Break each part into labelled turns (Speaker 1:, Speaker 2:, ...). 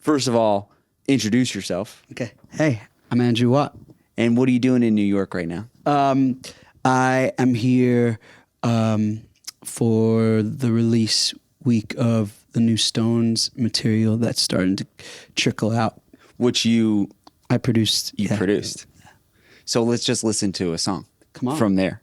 Speaker 1: First of all, introduce yourself.
Speaker 2: Okay. Hey, I'm Andrew Watt.
Speaker 1: And what are you doing in New York right now?
Speaker 2: I am here for the release week of the new Stones material that's starting to trickle out.
Speaker 1: Which
Speaker 2: I produced.
Speaker 1: You produced. So let's just listen to a song.
Speaker 2: Come on.
Speaker 1: From there.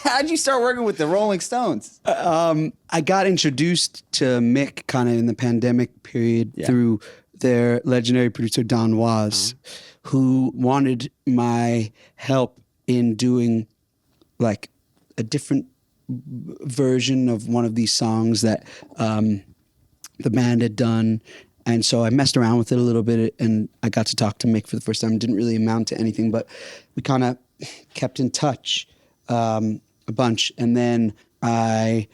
Speaker 1: How'd you start working with the Rolling Stones?
Speaker 2: I got introduced to Mick kind of in the pandemic period through their legendary producer, Don Was, who wanted my help in doing like a different version of one of these songs that the band had done. And so I messed around with it a little bit, and I got to talk to Mick for the first time. It didn't really amount to anything, but we kind of kept in touch a bunch. And then I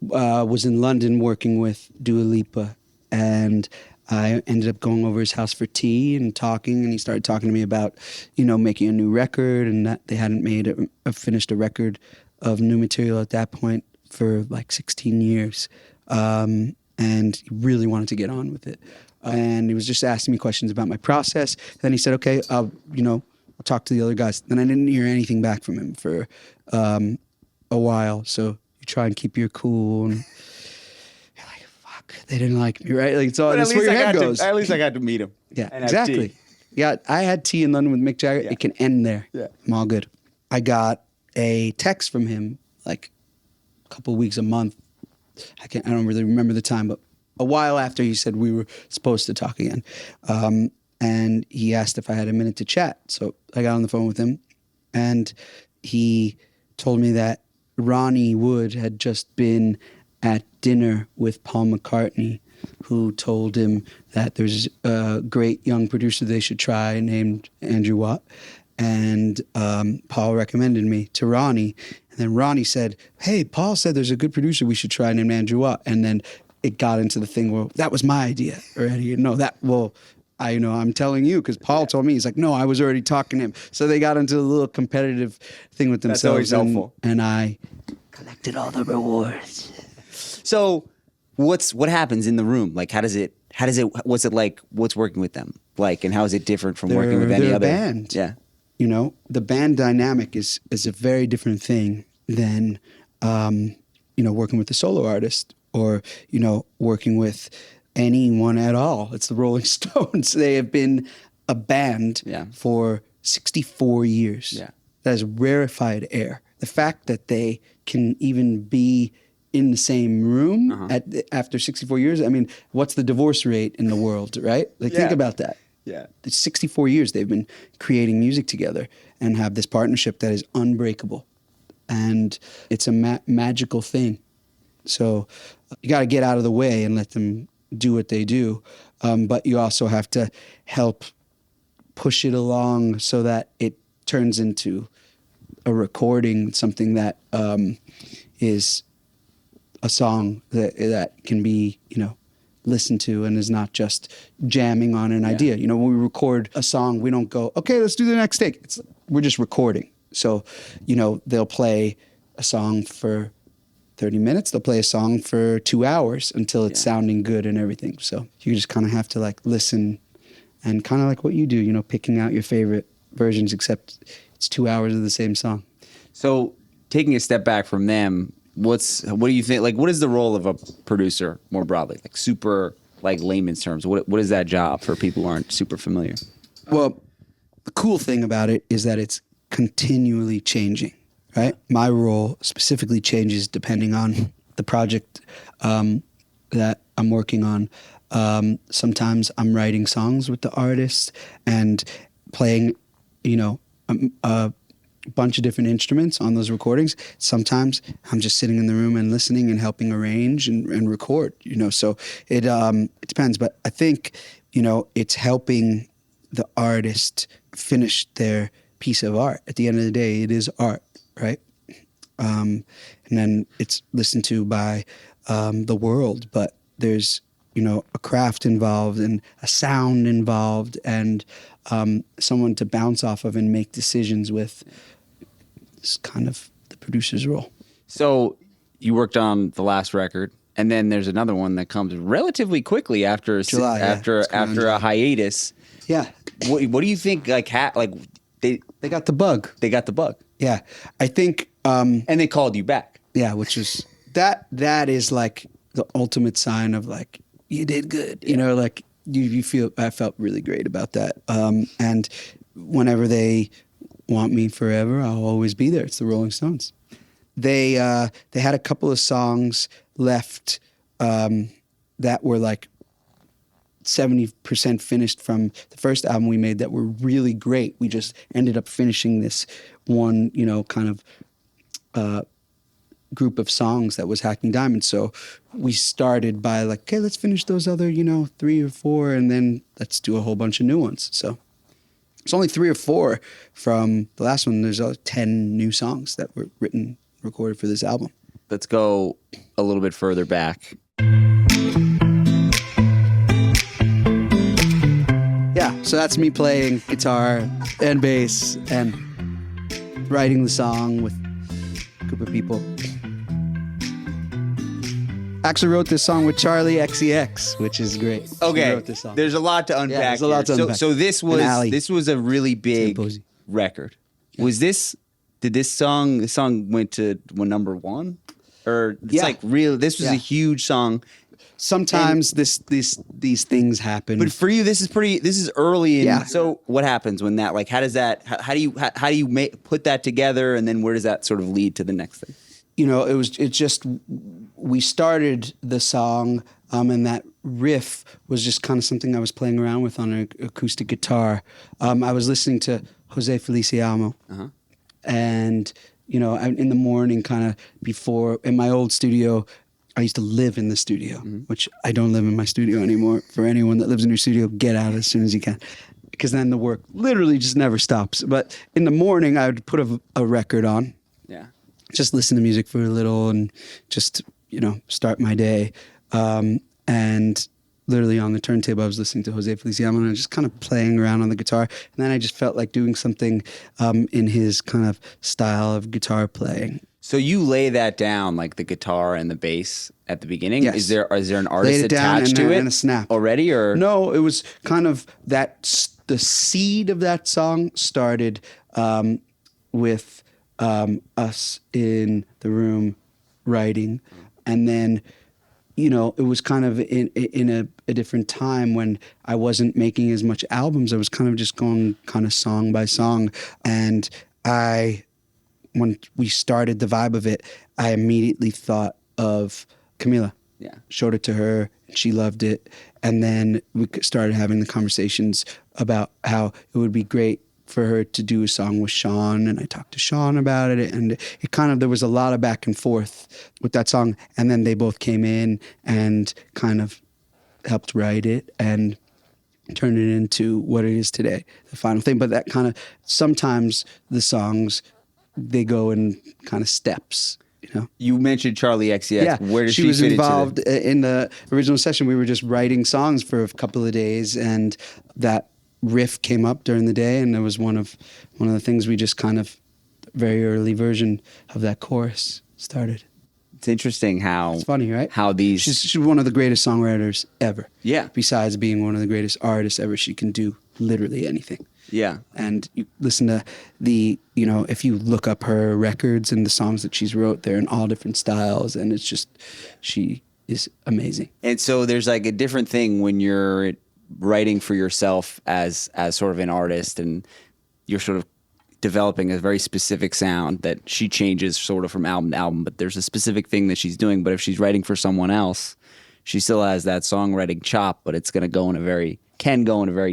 Speaker 2: was in London working with Dua Lipa, and I ended up going over his house for tea and talking, and he started talking to me about, making a new record, and that they hadn't finished a record of new material at that point for like 16 years. And he really wanted to get on with it. And he was just asking me questions about my process. Then he said, okay, I'll talk to the other guys. Then I didn't hear anything back from him for a while. So you try and keep your cool. And you're like, fuck, they didn't like me, right? Like, so that's where your head goes.
Speaker 1: At least I got to meet him.
Speaker 2: Yeah, exactly. Yeah, I had tea in London with Mick Jagger. Yeah. It can end there. Yeah. I'm all good. I got a text from him like a couple of weeks, a month. I don't really remember the time, but a while after he said we were supposed to talk again. And he asked if I had a minute to chat. So I got on the phone with him, and he told me that Ronnie Wood had just been at dinner with Paul McCartney, who told him that there's a great young producer they should try named Andrew Watt. And Paul recommended me to Ronnie. And then Ronnie said, hey, Paul said there's a good producer we should try named Andrew Watt. And then it got into the thing where that was my idea already. I'm telling you, because Paul told me, he's like, no, I was already talking to him. So they got into a little competitive thing with themselves.
Speaker 1: That's always helpful.
Speaker 2: And I collected all the rewards.
Speaker 1: So what happens in the room? Like, what's it like? What's working with them like, and how is it different from working with any other
Speaker 2: band?
Speaker 1: Yeah.
Speaker 2: The band dynamic is a very different thing than, working with a solo artist or, working with anyone at all. It's the Rolling Stones. They have been a band for 64 years. Yeah. That is rarefied air. The fact that they can even be in the same room after 64 years, I mean, what's the divorce rate in the world, right? Think about that. Yeah. It's 64 years they've been creating music together and have this partnership that is unbreakable. And it's a magical thing. So you got to get out of the way and let them do what they do. But you also have to help push it along so that it turns into a recording, something that is a song that can be, listened to and is not just jamming on an idea. When we record a song, we don't go, okay, let's do the next take. We're just recording. So, they'll play a song for 30 minutes. They'll play a song for 2 hours until it's sounding good and everything. So you just kind of have to listen and kind of like what you do, picking out your favorite versions, except it's 2 hours of the same song.
Speaker 1: So taking a step back from them, what do you think, what is the role of a producer more broadly? Super layman's terms. What is that job for people who aren't super familiar?
Speaker 2: Well, the cool thing about it is that it's continually changing, right? My role specifically changes depending on the project that I'm working on. Sometimes I'm writing songs with the artist and playing, a bunch of different instruments on those recordings. Sometimes I'm just sitting in the room and listening and helping arrange and record, so it depends. But I think, it's helping the artist finish their piece of art. At the end of the day, it is art, right? And then it's listened to by the world, but there's, you know, a craft involved and a sound involved and someone to bounce off of and make decisions with. It's kind of the producer's role.
Speaker 1: So you worked on the last record, and then there's another one that comes relatively quickly after
Speaker 2: July,
Speaker 1: after a hiatus.
Speaker 2: Yeah.
Speaker 1: What do you think? Like they
Speaker 2: got the bug.
Speaker 1: They got the bug.
Speaker 2: Yeah, I think.
Speaker 1: And they called you back.
Speaker 2: Yeah, which is that is like the ultimate sign of like you did good. You know, like you feel. I felt really great about that. And whenever they want me forever, I'll always be there. It's the Rolling Stones. They had a couple of songs left that were like 70% finished from the first album we made that were really great. We just ended up finishing this one, you know, kind of group of songs that was Hacking Diamonds. So we started by like, okay, let's finish those other, you know, 3 or 4, and then let's do a whole bunch of new ones. So it's only 3 or 4 from the last one. There's 10 new songs that were written, recorded for this album.
Speaker 1: Let's go a little bit further back.
Speaker 2: Yeah, so that's me playing guitar and bass and writing the song with a group of people. Actually wrote this song with Charlie XCX, which is great.
Speaker 1: Okay,
Speaker 2: He wrote this song.
Speaker 1: there's a lot to unpack.
Speaker 2: Yeah, there's a lot to
Speaker 1: here.
Speaker 2: unpack.
Speaker 1: So this was a really big record.
Speaker 2: Yeah.
Speaker 1: Did this song went to number 1? Or it's like real, this was a huge song.
Speaker 2: Sometimes these things happen.
Speaker 1: But for you, this is early in.
Speaker 2: Yeah.
Speaker 1: So what happens when that, like, how do you put that together, and then where does that sort of lead to the next thing?
Speaker 2: You know, we started the song, and that riff was just kind of something I was playing around with on an acoustic guitar. I was listening to Jose Feliciano, and, you know, in the morning, kind of before, in my old studio, I used to live in the studio, which I don't live in my studio anymore. For anyone that lives in your studio, get out as soon as you can, because then the work literally just never stops. But in the morning, I would put a record on.
Speaker 1: Yeah.
Speaker 2: Just listen to music for a little and just, you know, start my day. And literally on the turntable, I was listening to Jose Feliciano and I was just kind of playing around on the guitar. And then I just felt like doing something in his kind of style of guitar playing.
Speaker 1: So you lay that down, like the guitar and the bass at the beginning?
Speaker 2: Yes.
Speaker 1: Is there an artist attached to it
Speaker 2: and a snap
Speaker 1: already? Or
Speaker 2: no, it was kind of the seed of that song started with us in the room writing, and then, you know, it was kind of in a different time when I wasn't making as much albums. I was kind of just going kind of song by song, and when we started the vibe of it, I immediately thought of Camila.
Speaker 1: Yeah.
Speaker 2: Showed it to her, and she loved it, and then we started having the conversations about how it would be great for her to do a song with Shawn, and I talked to Shawn about it, and it kind of, there was a lot of back and forth with that song, and then they both came in and kind of helped write it and turn it into what it is today, the final thing. But that kind of, sometimes the songs, they go in kind of steps. You know?
Speaker 1: You mentioned Charlie XCX.
Speaker 2: Yeah,
Speaker 1: Where does she
Speaker 2: was
Speaker 1: fit
Speaker 2: involved
Speaker 1: into
Speaker 2: in the original session. We were just writing songs for a couple of days, and that riff came up during the day, and it was one of the things we just kind of, very early version of that chorus started.
Speaker 1: It's interesting how
Speaker 2: It's funny, right?
Speaker 1: How these
Speaker 2: She's one of the greatest songwriters ever.
Speaker 1: Yeah.
Speaker 2: Besides being one of the greatest artists ever, she can do literally anything.
Speaker 1: Yeah.
Speaker 2: And you listen to you know, if you look up her records and the songs that she's wrote, they're in all different styles, and it's just, she is amazing.
Speaker 1: And so there's like a different thing when you're writing for yourself as sort of an artist, and you're sort of developing a very specific sound that she changes sort of from album to album, but there's a specific thing that she's doing. But if she's writing for someone else, she still has that songwriting chop, but it's going to go in a very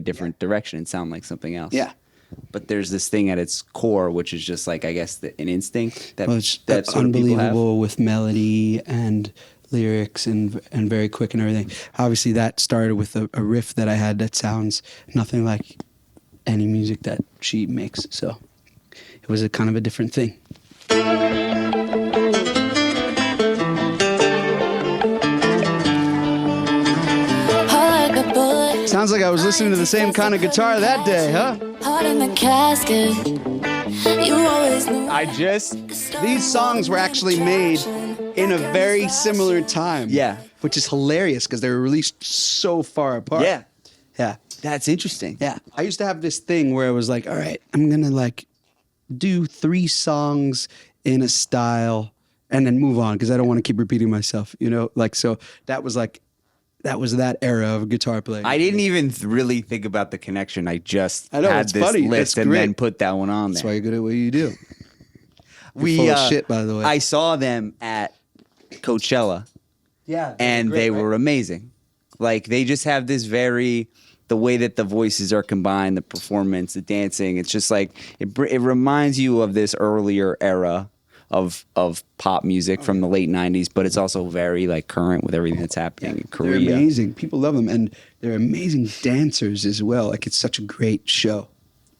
Speaker 1: different direction and sound like something else.
Speaker 2: Yeah.
Speaker 1: But there's this thing at its core, which is just like, I guess, an instinct that
Speaker 2: It's
Speaker 1: that sort of people have.
Speaker 2: unbelievable with melody and lyrics and very quick and everything. Obviously, that started with a riff that I had that sounds nothing like any music that she makes. So it was a kind of a different thing. Sounds like I was listening to the same kind of guitar that day, huh?
Speaker 3: Heart in the casket. You always knew.
Speaker 2: These songs were actually made in a very similar time.
Speaker 1: Yeah.
Speaker 2: Which is hilarious because they were released so far apart.
Speaker 1: Yeah.
Speaker 2: Yeah.
Speaker 1: That's interesting.
Speaker 2: Yeah. I used to have this thing where I was like, all right, I'm going to like do 3 songs in a style and then move on because I don't want to keep repeating myself, you know? Like, so that was that era of guitar playing.
Speaker 1: I didn't even really think about the connection. I just
Speaker 2: I know,
Speaker 1: had
Speaker 2: it's
Speaker 1: this
Speaker 2: funny.
Speaker 1: list
Speaker 2: It's
Speaker 1: and
Speaker 2: great.
Speaker 1: then put that one on
Speaker 2: That's
Speaker 1: there.
Speaker 2: why you're good at what you do.
Speaker 1: We
Speaker 2: full of shit, by the way.
Speaker 1: I saw them at Coachella,
Speaker 2: Yeah.
Speaker 1: and they were amazing. Like they just have this the way that the voices are combined, the performance, the dancing. It's just like it reminds you of this earlier era of pop music from the late 90s, but it's also very like current with everything that's happening in Korea.
Speaker 2: They're amazing. People love them, and they're amazing dancers as well. Like it's such a great show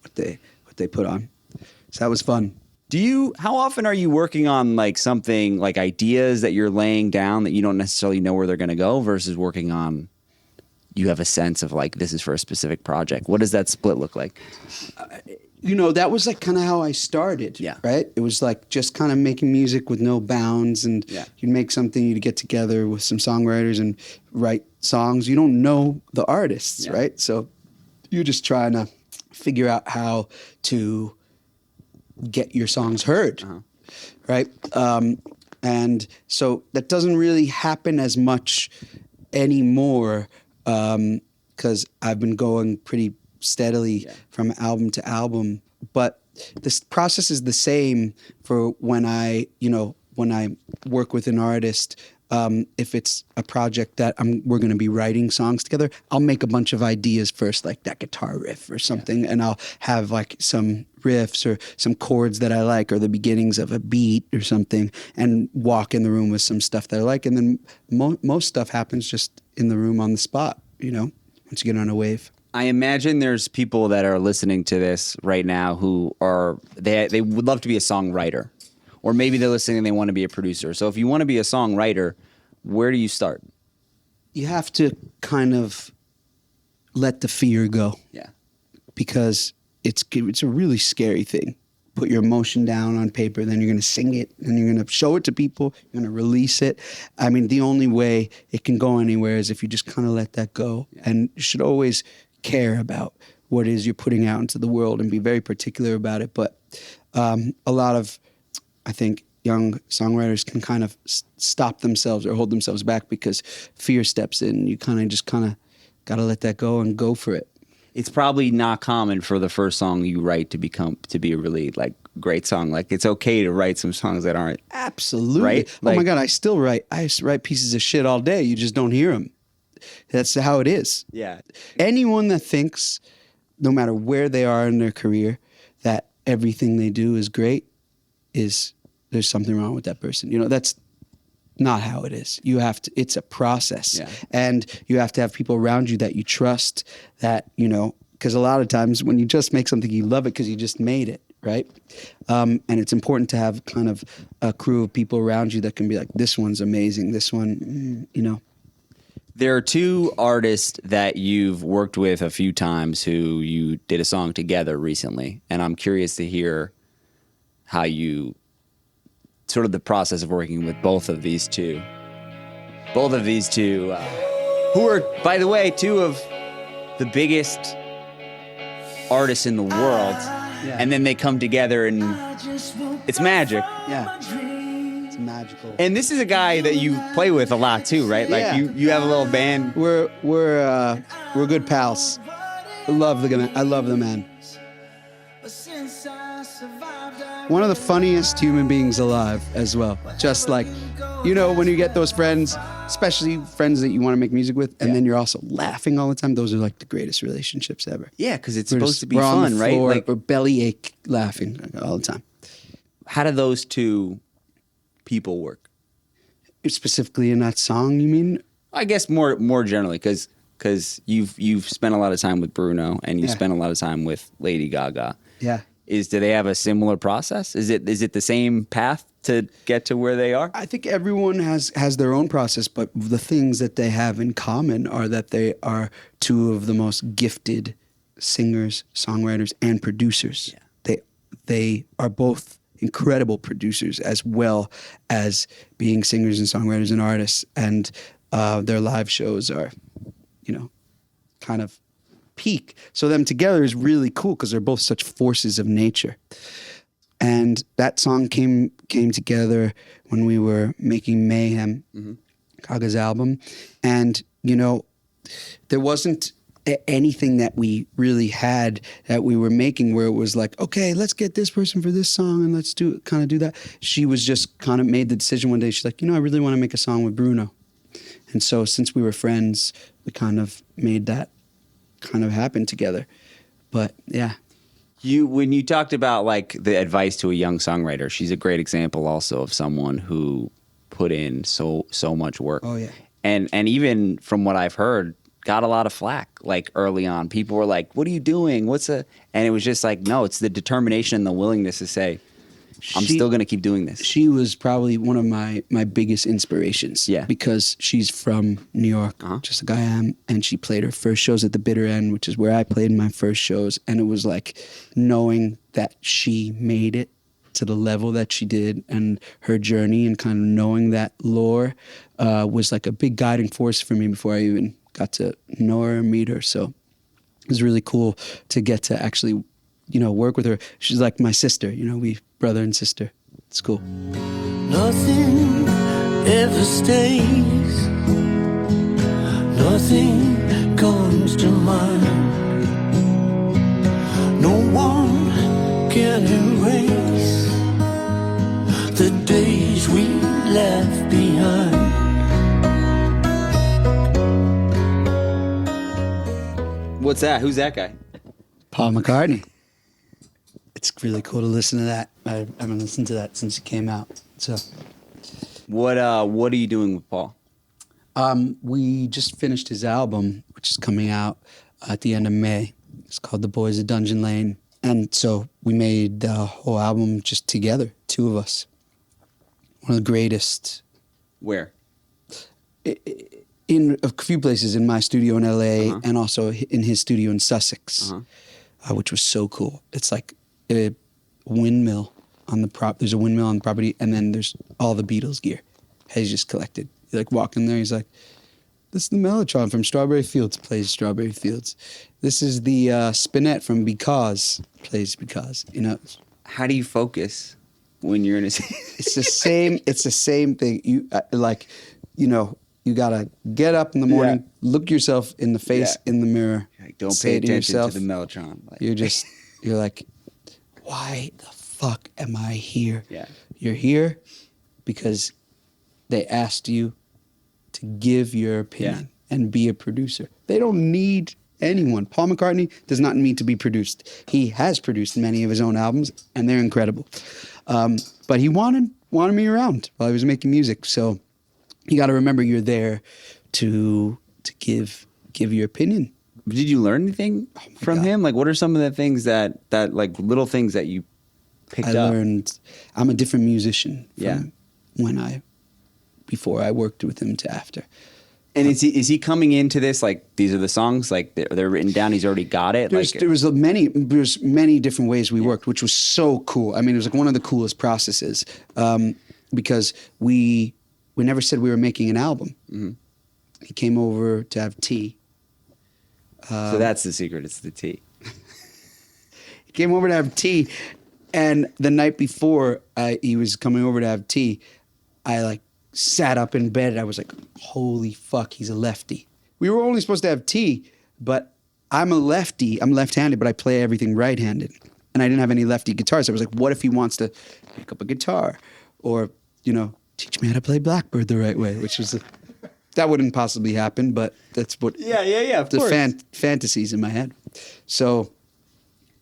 Speaker 2: what they put on. So that was fun.
Speaker 1: How often are you working on like something like ideas that you're laying down that you don't necessarily know where they're going to go versus working on you have a sense of like this is for a specific project? What does that split look like?
Speaker 2: You know, that was like kind of how I started.
Speaker 1: Yeah.
Speaker 2: Right? It was like just kind of making music with no bounds, and
Speaker 1: Yeah.
Speaker 2: you'd make something, you'd get together with some songwriters and write songs. You don't know the artists,
Speaker 1: Yeah.
Speaker 2: right? So you're just trying to figure out how to get your songs heard, right? And so that doesn't really happen as much anymore because I've been going pretty steadily from album to album. But this process is the same for when I work with an artist. If it's a project that we're going to be writing songs together, I'll make a bunch of ideas first, like that guitar riff or something, and I'll have like some riffs or some chords that I like or the beginnings of a beat or something, and walk in the room with some stuff that I like, and then most stuff happens just in the room on the spot, you know, once you get on a wave.
Speaker 1: I imagine there's people that are listening to this right now who they would love to be a songwriter. Or maybe they're listening and they want to be a producer. So if you want to be a songwriter, where do you start?
Speaker 2: You have to kind of let the fear go.
Speaker 1: Yeah.
Speaker 2: Because it's a really scary thing. Put your emotion down on paper, then you're going to sing it, and you're going to show it to people, you're going to release it. I mean, the only way it can go anywhere is if you just kind of let that go. Yeah. And you should always care about what it is you're putting out into the world and be very particular about it. But a lot of, I think, young songwriters can kind of stop themselves or hold themselves back because fear steps in. You kind of got to let that go and go for it.
Speaker 1: It's probably not common for the first song you write to be a really like great song. Like it's okay to write some songs that aren't.
Speaker 2: Absolutely.
Speaker 1: Right?
Speaker 2: Oh my God, I still write. I write pieces of shit all day. You just don't hear them. That's how it is.
Speaker 1: Yeah.
Speaker 2: Anyone that thinks, no matter where they are in their career, that everything they do is great, there's something wrong with that person. You know, that's not how it is. It's a process.
Speaker 1: Yeah.
Speaker 2: And you have to have people around you that you trust, that, you know, because a lot of times when you just make something, you love it because you just made it, right? And it's important to have kind of a crew of people around you that can be like, this one's amazing, this one, you know.
Speaker 1: There are 2 artists that you've worked with a few times who you did a song together recently. And I'm curious to hear how you sort of the process of working with both of these two. Both of these two, who are, by the way, 2 of the biggest artists in the world.
Speaker 2: Yeah.
Speaker 1: And then they come together and it's magic.
Speaker 2: Yeah. It's magical.
Speaker 1: And this is a guy that you play with a lot too, right? Like
Speaker 2: Yeah.
Speaker 1: you have a little band.
Speaker 2: We're good pals. I love the man. One of the funniest human beings alive as well. Just like, you know, when you get those friends, especially friends that you want to make music with, and then you're also laughing all the time. Those are like the greatest relationships ever.
Speaker 1: Yeah, because it's
Speaker 2: We're
Speaker 1: supposed to be
Speaker 2: we're on
Speaker 1: fun,
Speaker 2: the
Speaker 1: right?
Speaker 2: floor,
Speaker 1: Like,
Speaker 2: we're bellyache laughing all the time.
Speaker 1: how do those 2 people work?
Speaker 2: Specifically in that song, you mean?
Speaker 1: I guess more generally, because you've spent a lot of time with Bruno and you've
Speaker 2: Yeah.
Speaker 1: spent a lot of time with Lady Gaga.
Speaker 2: Yeah.
Speaker 1: do they have a similar process? Is it the same path to get to where they are?
Speaker 2: I think everyone has their own process, but the things that they have in common are that they are two of the most gifted singers, songwriters, and producers. Yeah. They are both incredible producers as well as being singers and songwriters and artists, and their live shows are, kind of peak. So them together is really cool because they're both such forces of nature. And that song came together when we were making Mayhem, Gaga's album. And, there wasn't anything that we really had that we were making where it was like, okay, let's get this person for this song and let's do that. She was just kind of made the decision one day. She's like, I really want to make a song with Bruno. And so since we were friends, we kind of made that kind of happen together. But yeah.
Speaker 1: When you talked about like the advice to a young songwriter, she's a great example also of someone who put in so much work.
Speaker 2: Oh yeah.
Speaker 1: And even from what I've heard, got a lot of flack like early on. People were like, "What are you doing? And it was just like, no, it's the determination and the willingness to say, I'm still going to keep doing this.
Speaker 2: She was probably one of my biggest inspirations.
Speaker 1: Yeah.
Speaker 2: Because she's from New York, just like I am. And she played her first shows at the Bitter End, which is where I played my first shows. And it was like knowing that she made it to the level that she did and her journey and kind of knowing that lore was like a big guiding force for me before I even got to know her and meet her. So it was really cool to get to actually, work with her. She's like my sister, we brother and sister. It's cool.
Speaker 4: Nothing ever stays. Nothing comes to mind. No one can erase the days we left behind.
Speaker 1: What's that? Who's that guy?
Speaker 2: Paul McCartney. It's really cool to listen to that. I haven't listened to that since it came out. So,
Speaker 1: what are you doing with Paul?
Speaker 2: We just finished his album, which is coming out at the end of May. It's called The Boys of Dungeon Lane. And so we made the whole album just together, two of us. One of the greatest.
Speaker 1: Where?
Speaker 2: In a few places, in my studio in LA and also in his studio in Sussex, which was so cool. It's like a windmill on the there's a windmill on the property, and then there's all the Beatles gear. He's just collected. You like walk in there, he's like, this is the Mellotron from Strawberry Fields, plays Strawberry Fields. This is the Spinet from Because, plays Because.
Speaker 1: How do you focus when you're in a
Speaker 2: It's the same thing. You gotta get up in the morning, look yourself in the face in the mirror.
Speaker 1: Like, don't pay attention to the Mellotron.
Speaker 2: You're like, why the fuck am I here?
Speaker 1: Yeah.
Speaker 2: You're here because they asked you to give your opinion and be a producer. They don't need anyone. Paul McCartney does not need to be produced. He has produced many of his own albums, and they're incredible. But he wanted me around while I was making music. So you got to remember you're there to give your opinion.
Speaker 1: Did you learn anything from him? Like, what are some of the things that like little things that you picked up?
Speaker 2: I learned I'm a different musician from before I worked with him to after.
Speaker 1: And is he coming into this like these are the songs, like they're written down, he's already got it?
Speaker 2: There's many different ways we worked, which was so cool. I mean, it was like one of the coolest processes because we never said we were making an album. Mm-hmm. He came over to have tea.
Speaker 1: So that's the secret. It's the tea.
Speaker 2: He came over to have tea, and the night before he was coming over to have tea, I sat up in bed. I was like, holy fuck, he's a lefty. We were only supposed to have tea, but I'm a lefty. I'm left-handed, but I play everything right-handed. And I didn't have any lefty guitars. I was like, what if he wants to pick up a guitar or, teach me how to play Blackbird the right way, which was that wouldn't possibly happen, but that's what
Speaker 1: of course.
Speaker 2: Fantasies in my head. So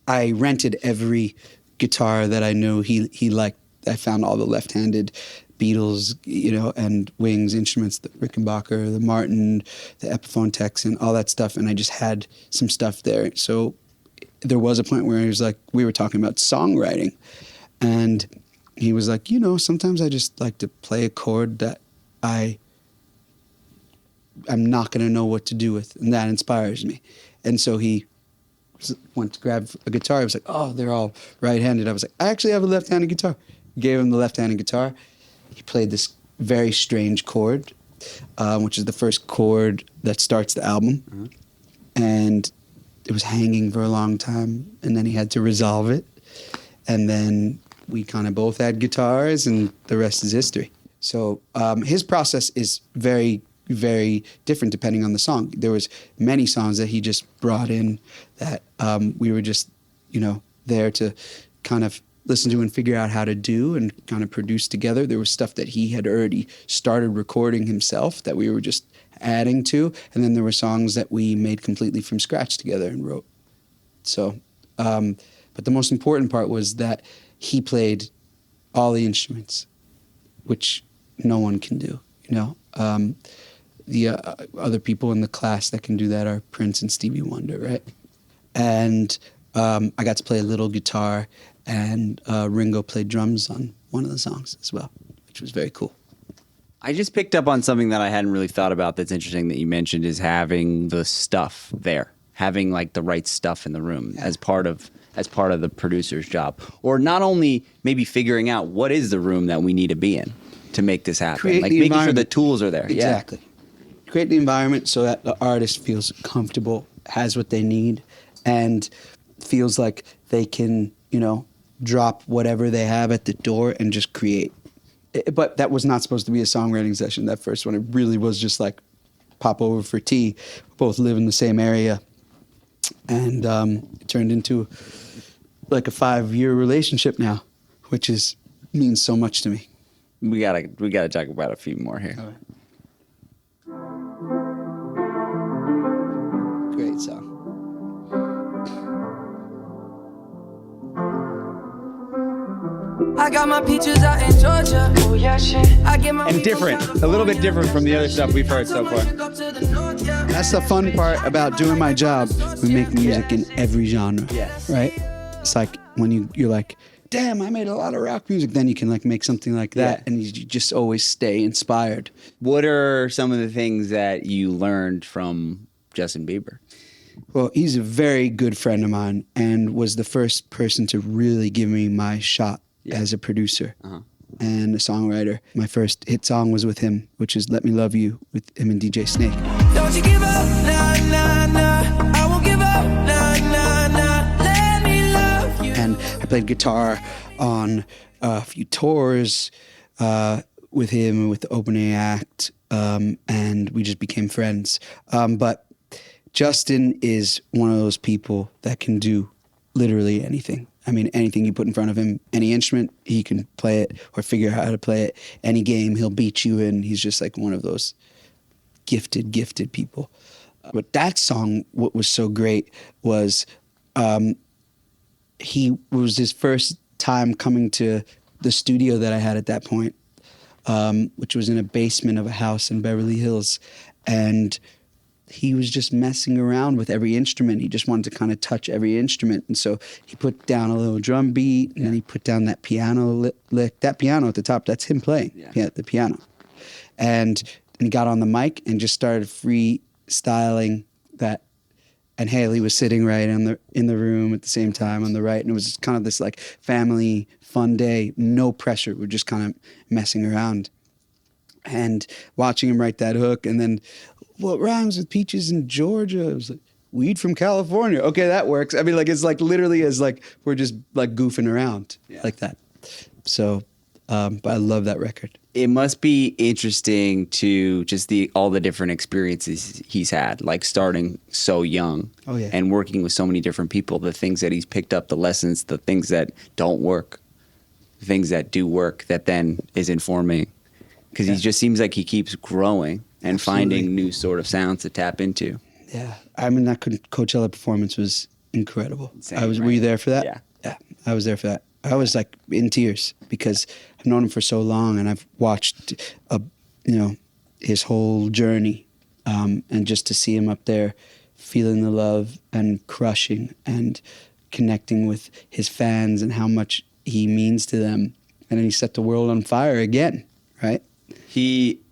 Speaker 2: I rented every guitar that I knew he liked. I found all the left-handed Beatles, and Wings instruments, the Rickenbacker, the Martin, the Epiphone Texan, all that stuff, and I just had some stuff there. So there was a point where he was like, we were talking about songwriting, and he was like, sometimes I just like to play a chord that I'm not going to know what to do with, and that inspires me. And so he went to grab a guitar. He was like, oh, they're all right-handed. I was like, I actually have a left-handed guitar. Gave him the left-handed guitar. He played this very strange chord, which is the first chord that starts the album. Mm-hmm. And it was hanging for a long time, and then he had to resolve it. And then we kind of both had guitars, and the rest is history. So his process is very, very different depending on the song. There was many songs that he just brought in that we were just, there to kind of listen to and figure out how to do and kind of produce together. There was stuff that he had already started recording himself that we were just adding to. And then there were songs that we made completely from scratch together and wrote. So, but the most important part was that he played all the instruments, which no one can do, The other people in the class that can do that are Prince and Stevie Wonder, right? And I got to play a little guitar, and Ringo played drums on one of the songs as well, which was very cool.
Speaker 1: I just picked up on something that I hadn't really thought about that's interesting that you mentioned, is having the stuff there, having like the right stuff in the room as part of the producer's job. Or not only maybe figuring out what is the room that we need to be in to make this happen.
Speaker 2: Create
Speaker 1: like
Speaker 2: the
Speaker 1: making sure the
Speaker 2: environment.
Speaker 1: tools are there.
Speaker 2: Exactly.
Speaker 1: Yeah.
Speaker 2: Create the environment so that the artist feels comfortable, has what they need, and feels like they can, drop whatever they have at the door and just create. But that was not supposed to be a songwriting session, that first one. It really was just like pop over for tea. We both live in the same area. And it turned into like a 5-year relationship now, which means so much to me.
Speaker 1: We gotta talk about a few more here.
Speaker 2: All right. Great song.
Speaker 5: I got my peaches out in Georgia. Oh yeah, shit. I get my
Speaker 1: And different, a little bit different from the other stuff we've heard so far.
Speaker 2: That's the fun part about doing my job. We make music in every genre,
Speaker 1: Yes.
Speaker 2: right? It's like when you're like, damn, I made a lot of rock music. Then you can like make something like that, and you just always stay inspired.
Speaker 1: What are some of the things that you learned from Justin Bieber?
Speaker 2: Well, he's a very good friend of mine and was the first person to really give me my shot as a producer and a songwriter. My first hit song was with him, which is Let Me Love You, with him and DJ Snake.
Speaker 5: Don't you give up, nah, nah, nah. I won't give up, nah, nah, nah. Let me love you.
Speaker 2: And I played guitar on a few tours with him and with the opening act, and we just became friends. But Justin is one of those people that can do literally anything. I mean, anything you put in front of him, any instrument, he can play it or figure out how to play it. Any game, he'll beat you in. He's just like one of those gifted people. But that song, what was so great was he was his first time coming to the studio that I had at that point, which was in a basement of a house in Beverly Hills. And he was just messing around with every instrument. He just wanted to kind of touch every instrument. And so he put down a little drum beat, and then he put down that piano lick. That piano at the top, that's him playing the piano. And he got on the mic and just started freestyling that. And Haley was sitting right in the room at the same time on the right. And it was just kind of this like family fun day, no pressure. We're just kind of messing around. And watching him write that hook, and then what rhymes with peaches in Georgia? It was like, weed from California. Okay, that works. I mean, like, it's like literally as like we're just like goofing around like that. So, but I love that record.
Speaker 1: It must be interesting to just all the different experiences he's had, like starting so young and working with so many different people, the things that he's picked up, the lessons, the things that don't work, the things that do work, that then is informing. Because he just seems like he keeps growing and finding new sort of sounds to tap into.
Speaker 2: Yeah. I mean, that Coachella performance was incredible.
Speaker 1: Insane,
Speaker 2: Were you there for that?
Speaker 1: Yeah.
Speaker 2: I was there for that. I was like in tears because I've known him for so long, and I've watched, his whole journey. And just to see him up there feeling the love and crushing and connecting with his fans and how much he means to them. And then he set the world on fire again, right?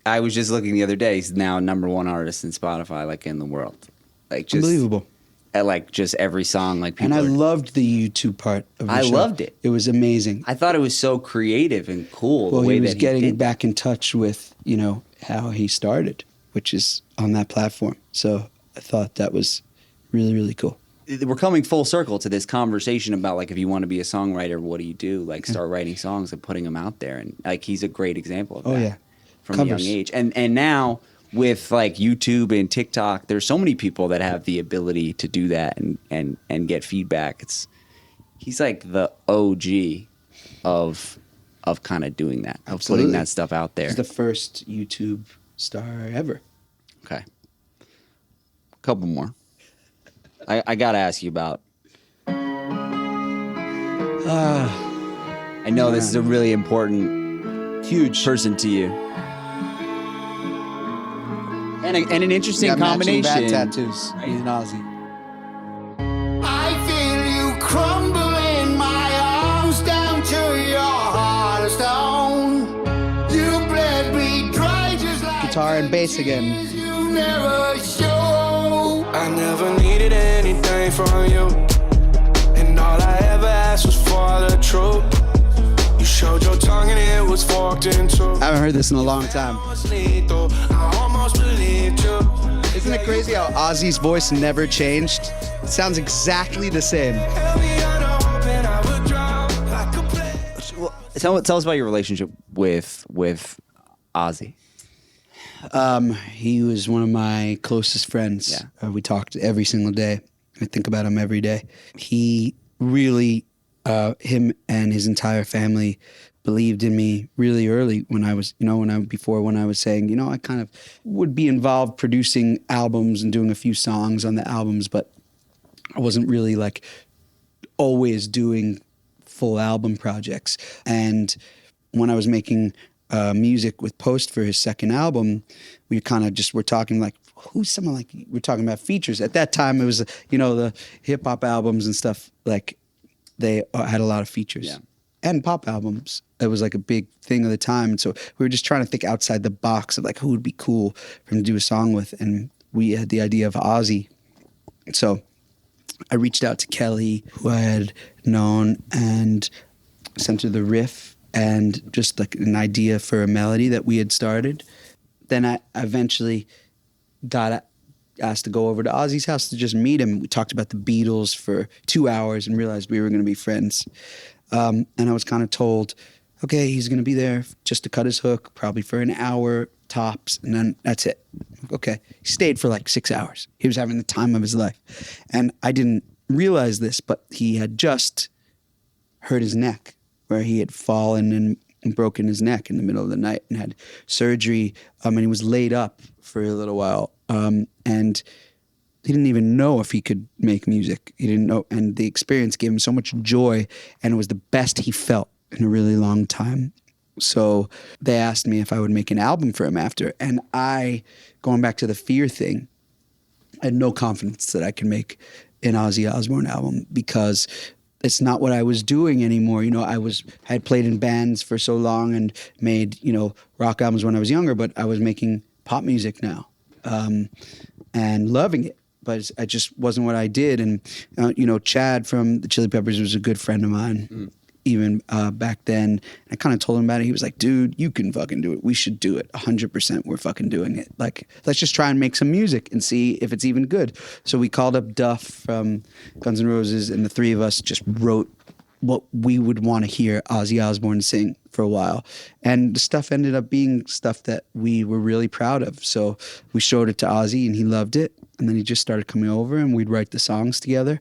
Speaker 1: I was just looking the other day, he's now #1 artist in Spotify, like in the world. Like just
Speaker 2: Unbelievable.
Speaker 1: At like just every song, like people
Speaker 2: And I loved the YouTube part of the
Speaker 1: I
Speaker 2: show.
Speaker 1: loved it.
Speaker 2: It was amazing.
Speaker 1: I thought it was so creative and cool.
Speaker 2: Well,
Speaker 1: the way
Speaker 2: he was
Speaker 1: that
Speaker 2: getting
Speaker 1: he did
Speaker 2: back in touch with, you know, how he started, which is on that platform. So I thought that was really, really cool.
Speaker 1: We're coming full circle to this conversation about like if you want to be a songwriter, what do you do? Like start writing songs and putting them out there, and like he's a great example of that.
Speaker 2: Oh, yeah.
Speaker 1: From
Speaker 2: Covers.
Speaker 1: a young age, and now with like YouTube and TikTok, there's so many people that have the ability to do that and get feedback. He's like the OG of kind of doing that, of
Speaker 2: Absolutely.
Speaker 1: putting that stuff out there.
Speaker 2: He's the first YouTube star ever.
Speaker 1: Okay, a couple more. I gotta ask you about. I know this is a really important, huge person to you, and an interesting
Speaker 2: Got matching
Speaker 1: combination.
Speaker 2: bat tattoos. He's an Ozzy.
Speaker 4: I feel you crumble in my arms down to your heart of stone. You bled me dry just like
Speaker 2: Guitar and bass again.
Speaker 4: you never show. I never needed anything from you, and all I ever asked was for the truth. You showed your tongue and it was forked in two.
Speaker 2: I haven't heard this in a long time.
Speaker 4: I almost believed you.
Speaker 2: Isn't it crazy how Ozzy's voice never changed? It sounds exactly the same.
Speaker 4: Held me under hope and I would drop like a play.
Speaker 1: Tell us about your relationship with Ozzy.
Speaker 2: He was one of my closest friends.
Speaker 1: Yeah.
Speaker 2: We talked every single day. I think about him every day. He really, him and his entire family believed in me really early when I was, when I was saying, I kind of would be involved producing albums and doing a few songs on the albums, but I wasn't really like always doing full album projects. And when I was making music with Post for his second album, we kind of just were talking like, who's someone like, we're talking about features. At that time, it was, the hip hop albums and stuff, like they had a lot of features.
Speaker 1: Yeah.
Speaker 2: And pop albums. It was like a big thing of the time. And so we were just trying to think outside the box of like who would be cool for him to do a song with. And we had the idea of Ozzy. So I reached out to Kelly, who I had known, and sent her the riff and just like an idea for a melody that we had started. Then I eventually got asked to go over to Ozzy's house to just meet him. We talked about the Beatles for 2 hours and realized we were going to be friends. And I was kind of told, okay, he's going to be there just to cut his hook, probably for an hour tops, and then that's it. Okay. He stayed for like 6 hours. He was having the time of his life. And I didn't realize this, but he had just hurt his neck, where he had fallen and broken his neck in the middle of the night and had surgery. And he was laid up for a little while. And he didn't even know if he could make music. He didn't know. And the experience gave him so much joy, and it was the best he felt in a really long time. So they asked me if I would make an album for him after. And going back to the fear thing, I had no confidence that I could make an Ozzy Osbourne album because it's not what I was doing anymore. I had played in bands for so long and made, rock albums when I was younger, but I was making pop music now and loving it. But I just wasn't what I did. And, Chad from the Chili Peppers was a good friend of mine, even back then. I kind of told him about it. He was like, dude, you can fucking do it. We should do it. 100% we're fucking doing it. Like, let's just try and make some music and see if it's even good. So we called up Duff from Guns N' Roses, and the three of us just wrote what we would want to hear Ozzy Osbourne sing for a while. And the stuff ended up being stuff that we were really proud of. So we showed it to Ozzy and he loved it. And then he just started coming over and we'd write the songs together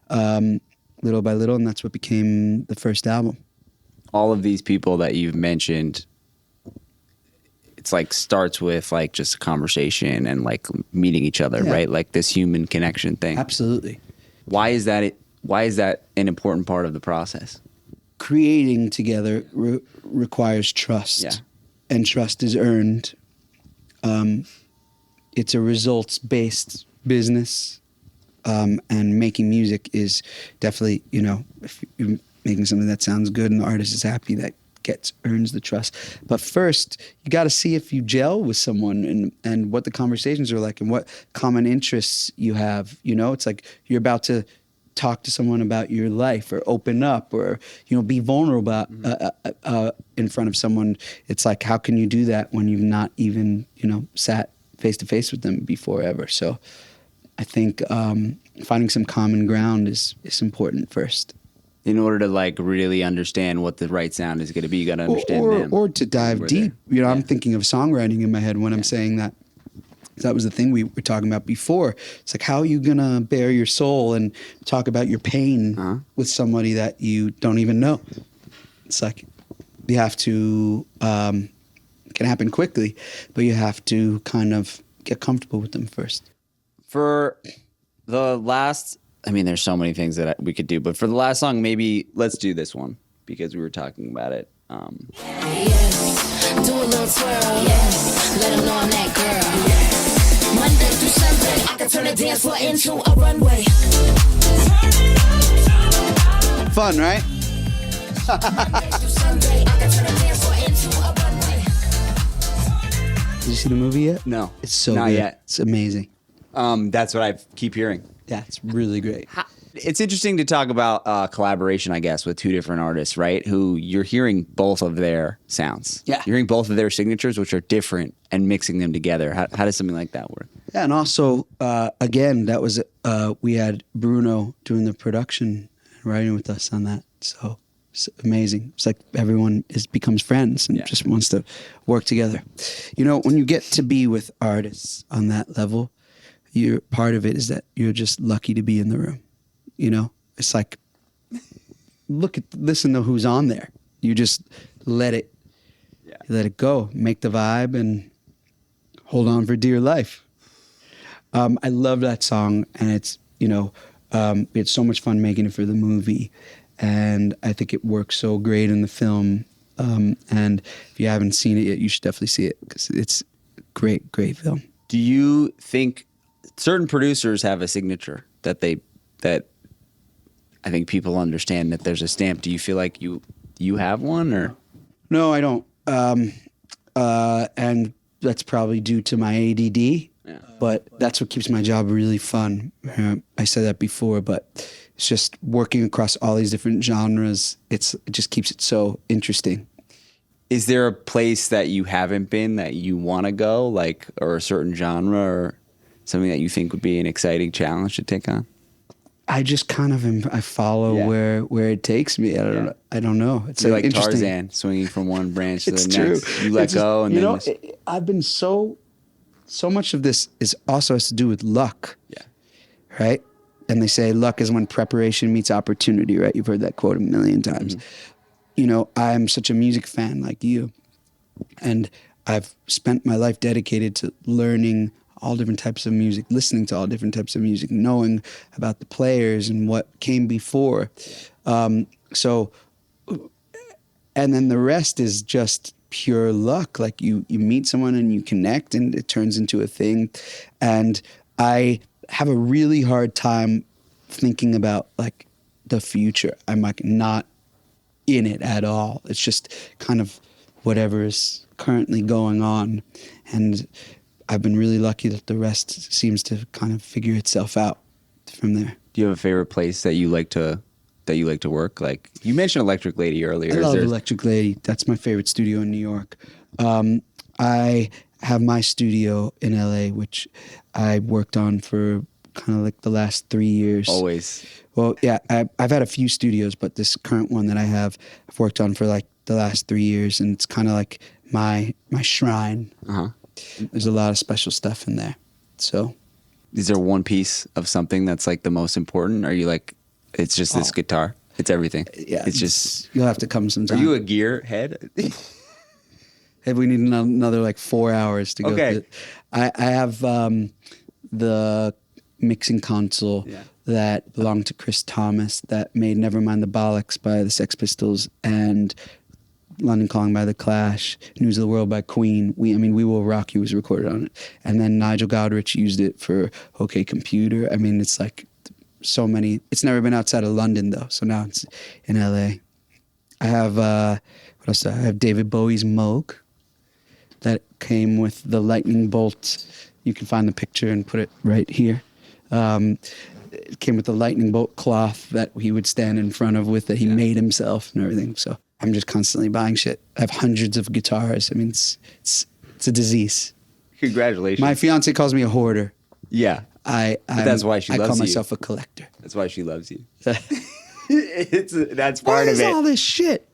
Speaker 2: little by little. And that's what became the first album.
Speaker 1: All of these people that you've mentioned, it's like starts with like just a conversation and like meeting each other,
Speaker 2: Yeah.
Speaker 1: right? Like this human connection thing.
Speaker 2: Absolutely.
Speaker 1: Why is that an important part of the process?
Speaker 2: Creating together requires trust.
Speaker 1: Yeah.
Speaker 2: And trust is earned. It's a results-based business. And making music is definitely, you know, if you're making something that sounds good and the artist is happy, that earns the trust. But first, you got to see if you gel with someone and what the conversations are like and what common interests you have. You know, it's like you're about to talk to someone about your life or open up or, you know, be vulnerable in front of someone. It's like, how can you do that when you've not even, you know, sat face to face with them before ever? So I think finding some common ground is important first.
Speaker 1: In order to like really understand what the right sound is going to be, you got to understand them.
Speaker 2: Or to dive deep. You know, I'm thinking of songwriting in my head when I'm saying that. That was the thing we were talking about before. It's like, how are you going to bare your soul and talk about your pain with somebody that you don't even know? It's like, you have to, it can happen quickly, but you have to kind of get comfortable with them first.
Speaker 1: For the last, I mean, there's so many things that we could do, but for the last song, maybe let's do this one because we were talking about it.
Speaker 3: Yes, do a little twirl. Yes, let 'em know I'm that girl. Yes, Monday through Sunday, I can turn the dance floor into a runway.
Speaker 2: Fun, right?
Speaker 3: Monday through Sunday, I can turn the dance floor into a runway.
Speaker 2: Did you see the movie yet?
Speaker 1: No,
Speaker 2: It's so
Speaker 1: not
Speaker 2: good.
Speaker 1: yet.
Speaker 2: It's amazing.
Speaker 1: That's what I keep hearing.
Speaker 2: Yeah, it's really great.
Speaker 1: It's interesting to talk about collaboration, I guess, with two different artists, right? Who you're hearing both of their sounds.
Speaker 2: Yeah.
Speaker 1: You're hearing both of their signatures, which are different, and mixing them together. How does something like that work?
Speaker 2: Yeah, and also, again, that was we had Bruno doing the production and writing with us on that. So it's amazing. It's like everyone becomes friends and just wants to work together. You know, when you get to be with artists on that level, part of it is that you're just lucky to be in the room. You know, it's like, listen to who's on there. You just let it go, make the vibe, and hold on for dear life. I love that song, and it's, you know, we had so much fun making it for the movie, and I think it works so great in the film. And if you haven't seen it yet, you should definitely see it because it's a great, great film.
Speaker 1: Do you think certain producers have a signature that I think people understand that there's a stamp? Do you feel like you have one or?
Speaker 2: No, I don't. And that's probably due to my ADD. Yeah. But that's what keeps my job really fun. I said that before, but it's just working across all these different genres. It just keeps it so interesting.
Speaker 1: Is there a place that you haven't been that you want to go, like, or a certain genre or something that you think would be an exciting challenge to take on?
Speaker 2: I just kind of I follow where it takes me. I don't know. It's
Speaker 1: like
Speaker 2: interesting.
Speaker 1: Tarzan swinging from one branch to the
Speaker 2: It's
Speaker 1: next.
Speaker 2: true.
Speaker 1: You let go, and
Speaker 2: you
Speaker 1: then
Speaker 2: know, I've been so much of this is also has to do with luck.
Speaker 1: Yeah.
Speaker 2: Right. And they say luck is when preparation meets opportunity. Right. You've heard that quote a million times. Mm-hmm. You know, I'm such a music fan like you, and I've spent my life dedicated to learning all different types of music, listening to all different types of music, knowing about the players and what came before. So, and then the rest is just pure luck. Like you meet someone and you connect and it turns into a thing. And I have a really hard time thinking about like the future. I'm like not in it at all. It's just kind of whatever is currently going on. And I've been really lucky that the rest seems to kind of figure itself out from there.
Speaker 1: Do you have a favorite place that you like to work? Like you mentioned Electric Lady earlier.
Speaker 2: I love Electric Lady. That's my favorite studio in New York. I have my studio in LA, which I worked on for kind of like the last 3 years.
Speaker 1: Always.
Speaker 2: Well, yeah, I've had a few studios, but this current one that I have, I've worked on for like the last 3 years, and it's kind of like my shrine.
Speaker 1: Uh-huh.
Speaker 2: There's a lot of special stuff in there. So,
Speaker 1: is there one piece of something that's like the most important? Are you like, it's just this guitar? It's everything.
Speaker 2: Yeah,
Speaker 1: it's just.
Speaker 2: You'll have to come sometime.
Speaker 1: Are you a gear head?
Speaker 2: Hey, we need another like 4 hours to go.
Speaker 1: Okay.
Speaker 2: I have the mixing console that belonged to Chris Thomas that made Nevermind the Bollocks by the Sex Pistols and London Calling by The Clash, News of the World by Queen. We Will Rock You was recorded on it. And then Nigel Godrich used it for OK Computer. I mean, it's like so many. It's never been outside of London though, so now it's in LA. I have what else? I have David Bowie's Moog that came with the lightning bolt. You can find the picture and put it right here. It came with the lightning bolt cloth that he would stand in front of with that he made himself and everything. So I'm just constantly buying shit. I have hundreds of guitars. I mean, it's a disease.
Speaker 1: Congratulations.
Speaker 2: My fiance calls me a hoarder.
Speaker 1: Yeah. But that's why she loves you.
Speaker 2: I call myself a collector.
Speaker 1: That's why she loves you. That's part
Speaker 2: What
Speaker 1: of
Speaker 2: is
Speaker 1: it.
Speaker 2: all this shit?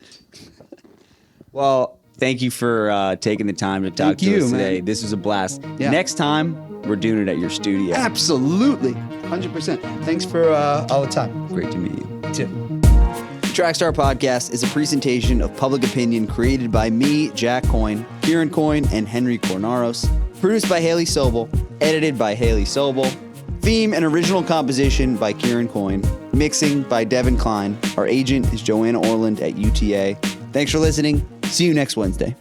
Speaker 1: Well, thank you for taking the time to talk to us today.
Speaker 2: Man.
Speaker 1: This was a blast.
Speaker 2: Yeah.
Speaker 1: Next time, we're doing it at your studio.
Speaker 2: Absolutely. 100%. Thanks for all the time.
Speaker 1: Great to meet you.
Speaker 2: Too.
Speaker 1: The Trackstar Podcast is a presentation of public opinion created by me, Jack Coyne, Kieran Coyne, and Henry Cornaros. Produced by Haley Sobel. Edited by Haley Sobel. Theme and original composition by Kieran Coyne. Mixing by Devin Klein. Our agent is Joanna Orland at UTA. Thanks for listening. See you next Wednesday.